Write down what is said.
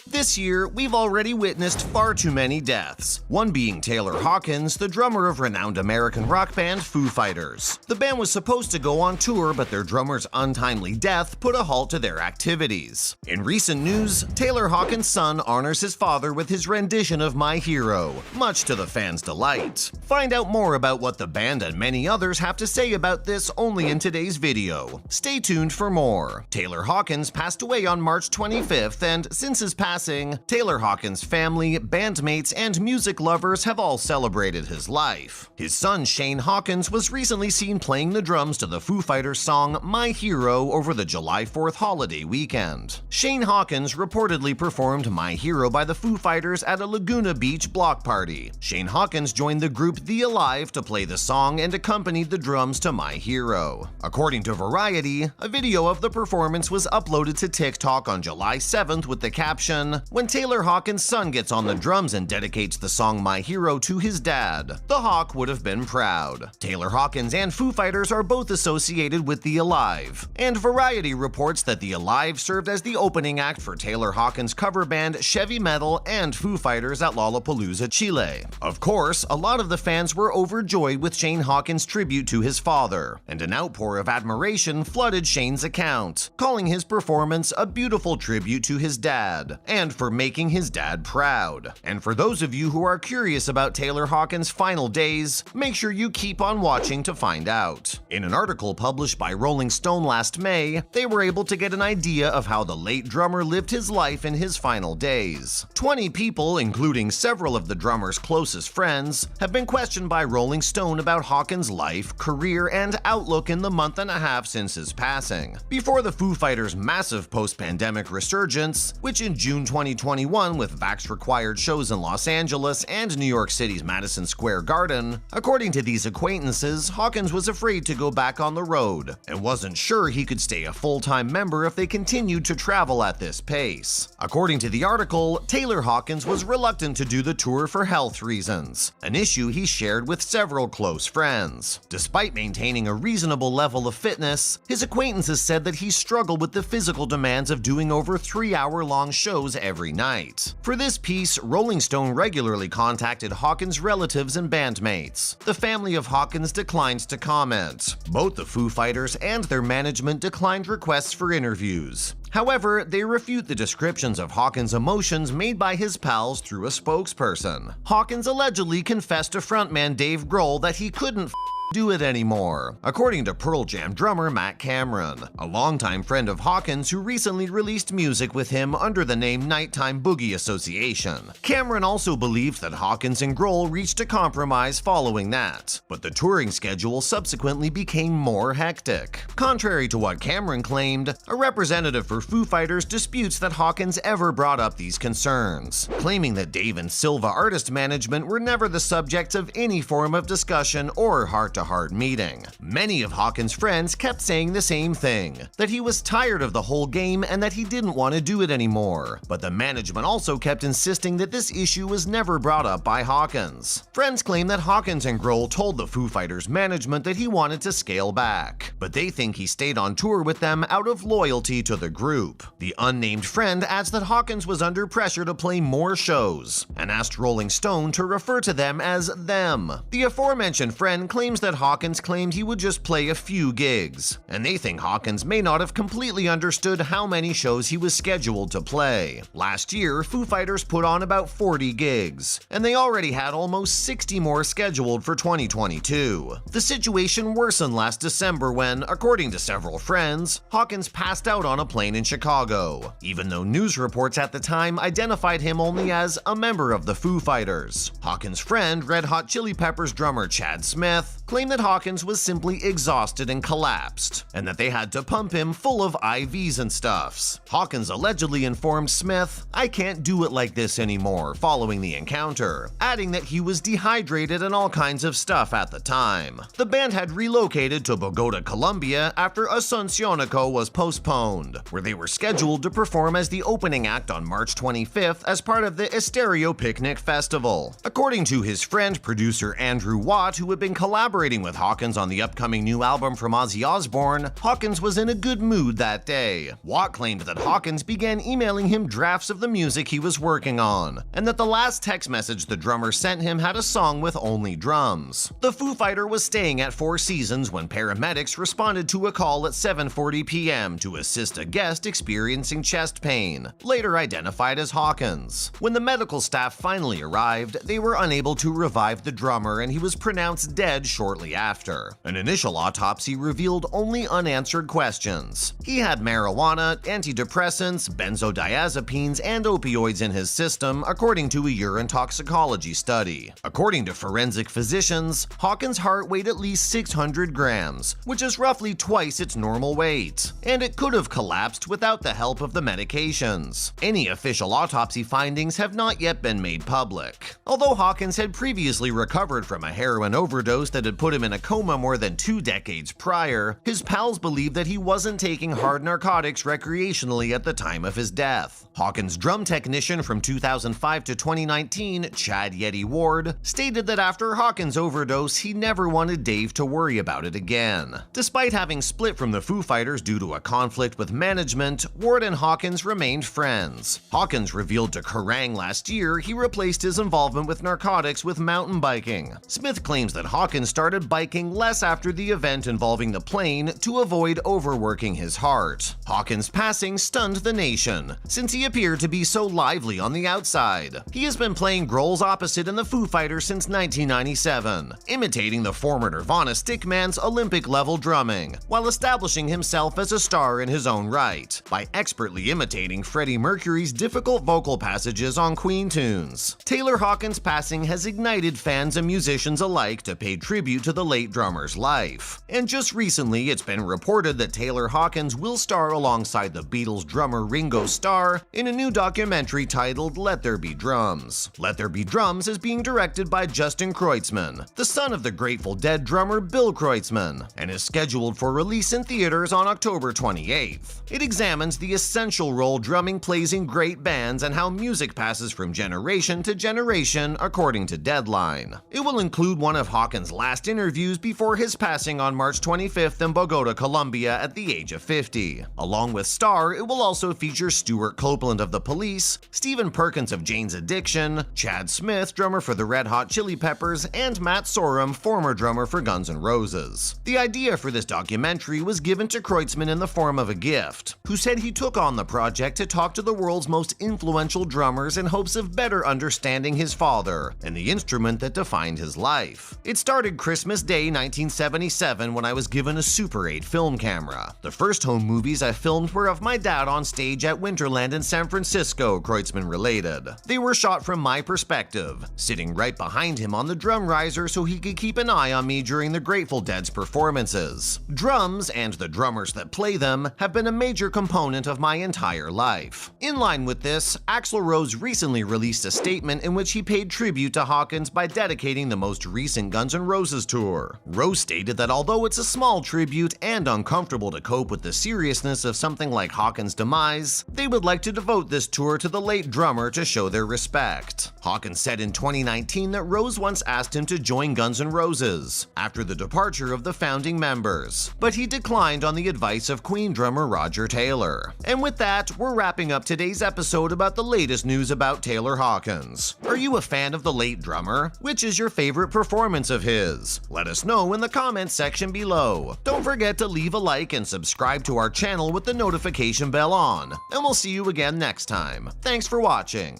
This year, we've already witnessed far too many deaths, one being Taylor Hawkins, the drummer of renowned American rock band Foo Fighters. The band was supposed to go on tour, but their drummer's untimely death put a halt to their activities. In recent news, Taylor Hawkins' son honors his father with his rendition of My Hero, much to the fans' delight. Find out more about what the band and many others have to say about this only in today's video. Stay tuned for more. Taylor Hawkins passed away on March 25th, and since his passing, Taylor Hawkins' family, bandmates, and music lovers have all celebrated his life. His son Shane Hawkins was recently seen playing the drums to the Foo Fighters song My Hero over the July 4th holiday weekend. Shane Hawkins reportedly performed My Hero by the Foo Fighters at a Laguna Beach block party. Shane Hawkins joined the group The Alive to play the song and accompanied the drums to My Hero. According to Variety, a video of the performance was uploaded to TikTok on July 7th with the caption, "When Taylor Hawkins' son gets on the drums and dedicates the song My Hero to his dad, the Hawk would have been proud." Taylor Hawkins and Foo Fighters are both associated with The Alive, and Variety reports that The Alive served as the opening act for Taylor Hawkins' cover band Chevy Metal and Foo Fighters at Lollapalooza, Chile. Of course, a lot of the fans were overjoyed with Shane Hawkins' tribute to his father, and an outpour of admiration flooded Shane's account, calling his performance a beautiful tribute to his dad, and for making his dad proud. And for those of you who are curious about Taylor Hawkins' final days, make sure you keep on watching to find out. In an article published by Rolling Stone last May, they were able to get an idea of how the late drummer lived his life in his final days. 20 people, including several of the drummer's closest friends, have been questioned by Rolling Stone about Hawkins' life, career, and outlook in the month and a half since his passing. Before the Foo Fighters' massive post-pandemic resurgence, which in June 2021 with vax-required shows in Los Angeles and New York City's Madison Square Garden, according to these acquaintances, Hawkins was afraid to go back on the road and wasn't sure he could stay a full-time member if they continued to travel at this pace. According to the article, Taylor Hawkins was reluctant to do the tour for health reasons, an issue he shared with several close friends. Despite maintaining a reasonable level of fitness, his acquaintances said that he struggled with the physical demands of doing over 3-hour-long shows every night. For this piece, Rolling Stone regularly contacted Hawkins' relatives and bandmates. The family of Hawkins declined to comment. Both the Foo Fighters and their management declined requests for interviews. However, they refute the descriptions of Hawkins' emotions made by his pals through a spokesperson. Hawkins allegedly confessed to frontman Dave Grohl that he couldn't do it anymore, according to Pearl Jam drummer Matt Cameron, a longtime friend of Hawkins who recently released music with him under the name Nighttime Boogie Association. Cameron also believes that Hawkins and Grohl reached a compromise following that, but the touring schedule subsequently became more hectic. Contrary to what Cameron claimed, a representative for Foo Fighters disputes that Hawkins ever brought up these concerns, claiming that Dave and Silva artist management were never the subject of any form of discussion or heart-to-heart meeting. Many of Hawkins' friends kept saying the same thing, that he was tired of the whole game and that he didn't want to do it anymore. But the management also kept insisting that this issue was never brought up by Hawkins. Friends claim that Hawkins and Grohl told the Foo Fighters management that he wanted to scale back, but they think he stayed on tour with them out of loyalty to the group. The unnamed friend adds that Hawkins was under pressure to play more shows and asked Rolling Stone to refer to them as them. The aforementioned friend claims that Hawkins claimed he would just play a few gigs, and they think Hawkins may not have completely understood how many shows he was scheduled to play. Last year, Foo Fighters put on about 40 gigs, and they already had almost 60 more scheduled for 2022. The situation worsened last December when, according to several friends, Hawkins passed out on a plane in Chicago, even though news reports at the time identified him only as a member of the Foo Fighters. Hawkins' friend, Red Hot Chili Peppers drummer Chad Smith, claimed that Hawkins was simply exhausted and collapsed, and that they had to pump him full of IVs and stuffs. Hawkins allegedly informed Smith, "I can't do it like this anymore," following the encounter, adding that he was dehydrated and all kinds of stuff at the time. The band had relocated to Bogota, Colombia after Asunciónico was postponed, where they were scheduled to perform as the opening act on March 25th as part of the Estéreo Picnic Festival. According to his friend, producer Andrew Watt, who had been collaborating collaborating with Hawkins on the upcoming new album from Ozzy Osbourne, Hawkins was in a good mood that day. Watt claimed that Hawkins began emailing him drafts of the music he was working on, and that the last text message the drummer sent him had a song with only drums. The Foo Fighter was staying at Four Seasons when paramedics responded to a call at 7:40 p.m. to assist a guest experiencing chest pain, later identified as Hawkins. When the medical staff finally arrived, they were unable to revive the drummer and he was pronounced dead shortly after. An initial autopsy revealed only unanswered questions. He had marijuana, antidepressants, benzodiazepines, and opioids in his system, according to a urine toxicology study. According to forensic physicians, Hawkins' heart weighed at least 600 grams, which is roughly twice its normal weight, and it could have collapsed without the help of the medications. Any official autopsy findings have not yet been made public. Although Hawkins had previously recovered from a heroin overdose that had put him in a coma more than 2 decades prior, his pals believed that he wasn't taking hard narcotics recreationally at the time of his death. Hawkins' drum technician from 2005 to 2019, Chad Yeti Ward, stated that after Hawkins' overdose, he never wanted Dave to worry about it again. Despite having split from the Foo Fighters due to a conflict with management, Ward and Hawkins remained friends. Hawkins revealed to Kerrang! Last year he replaced his involvement with narcotics with mountain biking. Smith claims that Hawkins started biking less after the event involving the plane to avoid overworking his heart. Hawkins' passing stunned the nation, since he appeared to be so lively on the outside. He has been playing Grohl's opposite in the Foo Fighters since 1997, imitating the former Nirvana stickman's Olympic-level drumming, while establishing himself as a star in his own right, by expertly imitating Freddie Mercury's difficult vocal passages on Queen tunes. Taylor Hawkins' passing has ignited fans and musicians alike to pay tribute to the late drummer's life. And just recently, it's been reported that Taylor Hawkins will star alongside the Beatles drummer Ringo Starr in a new documentary titled Let There Be Drums. Let There Be Drums is being directed by Justin Kreutzmann, the son of the Grateful Dead drummer Bill Kreutzmann, and is scheduled for release in theaters on October 28th. It examines the essential role drumming plays in great bands and how music passes from generation to generation, according to Deadline. It will include one of Hawkins' last interviews before his passing on March 25th in Bogota, Colombia at the age of 50. Along with Starr, it will also feature Stuart Copeland of The Police, Stephen Perkins of Jane's Addiction, Chad Smith, drummer for the Red Hot Chili Peppers, and Matt Sorum, former drummer for Guns N' Roses. The idea for this documentary was given to Kreutzmann in the form of a gift, who said he took on the project to talk to the world's most influential drummers in hopes of better understanding his father and the instrument that defined his life. It started Christmas Day 1977 when I was given a Super 8 film camera. The first home movies I filmed were of my dad on stage at Winterland in San Francisco, Kreutzmann related. They were shot from my perspective, sitting right behind him on the drum riser so he could keep an eye on me during the Grateful Dead's performances. Drums, and the drummers that play them, have been a major component of my entire life. In line with this, Axl Rose recently released a statement in which he paid tribute to Hawkins by dedicating the most recent Guns N' Roses tour. Rose stated that although it's a small tribute and uncomfortable to cope with the seriousness of something like Hawkins' demise, they would like to devote this tour to the late drummer to show their respect. Hawkins said in 2019 that Rose once asked him to join Guns N' Roses after the departure of the founding members, but he declined on the advice of Queen drummer Roger Taylor. And with that, we're wrapping up today's episode about the latest news about Taylor Hawkins. Are you a fan of the late drummer? Which is your favorite performance of his? Let us know in the comments section below. Don't forget to leave a like and subscribe to our channel with the notification bell on, and we'll see you again next time. Thanks for watching.